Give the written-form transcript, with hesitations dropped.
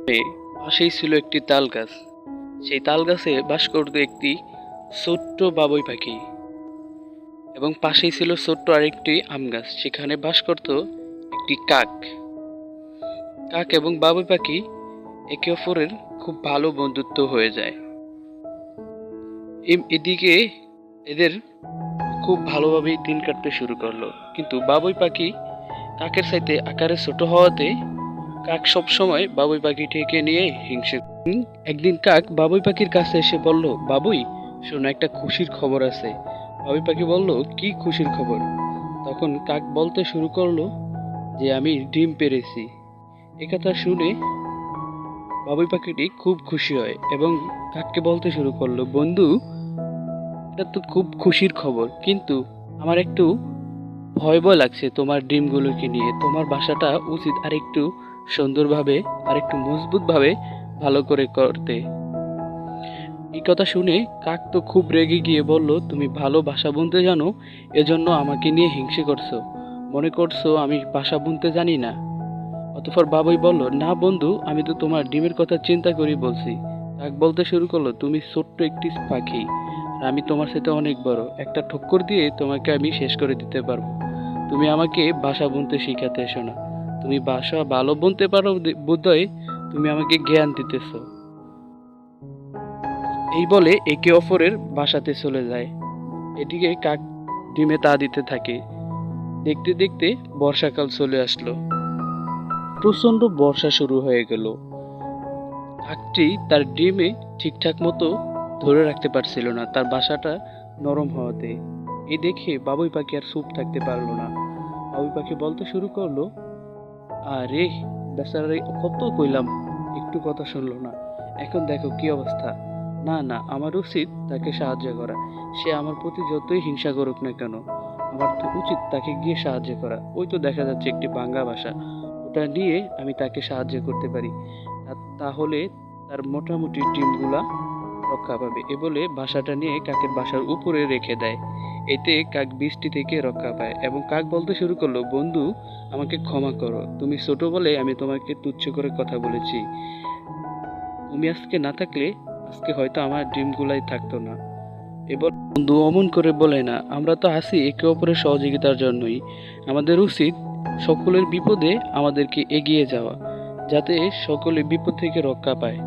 পাশেই ছিল একটি তাল গাছ। সেই তাল গাছে বাস করত একটি ছোট্ট বাবুই পাখি এবং পাশেই ছিল ছোট্ট আরেকটি আম গাছ, সেখানে বাস করত একটি কাক। কাক এবং বাবুই পাখি একে অপরের খুব ভালো বন্ধুত্ব হয়ে যায়। এদিকে এদের খুব ভালোভাবেই দিন কাটতে শুরু করলো, কিন্তু বাবুই পাখি কাকের চাইতে আকারে ছোট হওয়াতে কাক সবসময় বাবুই পাখিটিকে নিয়ে হিংসে। একদিন কাক বাবুই পাখির কাছে এসে বলল, বাবুই শোনো, একটা খুশির খবর আছে। বাবুই পাখি বলল, কি খুশির খবর? তখন কাক বলতে শুরু করলো যে আমি ডিম পেড়েছি। একথা শুনে বাবুই পাখিটি খুব খুশি হয় এবং কাককে বলতে শুরু করলো, বন্ধু, এটা তো খুব খুশির খবর, কিন্তু আমার একটু ভয় ভয় লাগছে তোমার ডিমগুলোকে নিয়ে। তোমার বাসাটা উচিত আরেকটু সুন্দরভাবে, আরেকটু মজবুতভাবে ভালো করে করতে। এই কথা শুনে কাক তো খুব রেগে গিয়ে বলল, তুমি ভালো বাসা বুনতে জানো, এজন্য আমাকে নিয়ে হিংসে করছো? মনে করছো আমি বাসা বুনতে জানি না? অতঃপর বাবুই বলল, না বন্ধু, আমি তো তোমার ডিমের কথা চিন্তা করি বলছি। কাক বলতে শুরু করলো, তুমি ছোট্ট একটি পাখি, আর আমি তোমার সাথে অনেক বড়। একটা ঠক্কর দিয়ে তোমাকে আমি শেষ করে দিতে পারবো। তুমি আমাকে বাসা বুনতে শিখাতে এসো না। তুমি বাসা ভালো বুনতে পারো বোধহয়, তুমি আমাকে জ্ঞান দিতেছো। এই বলে একে অপরের বাসাতে চলে যায়। এদিকে কাক ডিমে তা দিতে থাকে। দেখতে দেখতে বর্ষাকাল চলে আসলো। প্রচন্ড বর্ষা শুরু হয়ে গেল। কাকটি তার ডিমে ঠিকঠাক মতো ধরে রাখতে পারছিল না, তার বাসাটা নরম হওয়াতে। এই দেখে বাবুই পাখি আর চুপ থাকতে পারলো না। বাবুই পাখি বলতে শুরু করলো, আরে বেচারারে কত কইলাম, একটু কথা শুনলো না, এখন দেখো কি অবস্থা। না না, আমার উচিত তাকে সাহায্য করা। সে আমার প্রতি যতই হিংসা করুক না কেন, আমার তো উচিত তাকে গিয়ে সাহায্য করা। ওই তো দেখা যাচ্ছে একটি ভাঙা বাসা, ওটা নিয়ে আমি তাকে সাহায্য করতে পারি। তাহলে তার মোটামুটি ডিমগুলা রক্ষা পাবে। এ বলে বাসাটা নিয়ে কাকের বাসার উপরে রেখে দেয়। এতে কাক বৃষ্টি থেকে রক্ষা পায় এবং কাক বলতে শুরু করলো, বন্ধু, আমাকে ক্ষমা করো। তুমি ছোট বলে আমি তোমাকে তুচ্ছ করে কথা বলেছি। তুমি আজকে না থাকলে আজকে হয়তো আমার ডিমগুলাই থাকতো না। এবার বন্ধু অমন করে বলে না, আমরা তো আছি একে অপরের সহযোগিতার জন্যই। আমাদের উচিত সকলের বিপদে আমাদেরকে এগিয়ে যাওয়া, যাতে সকলে বিপদ থেকে রক্ষা পায়।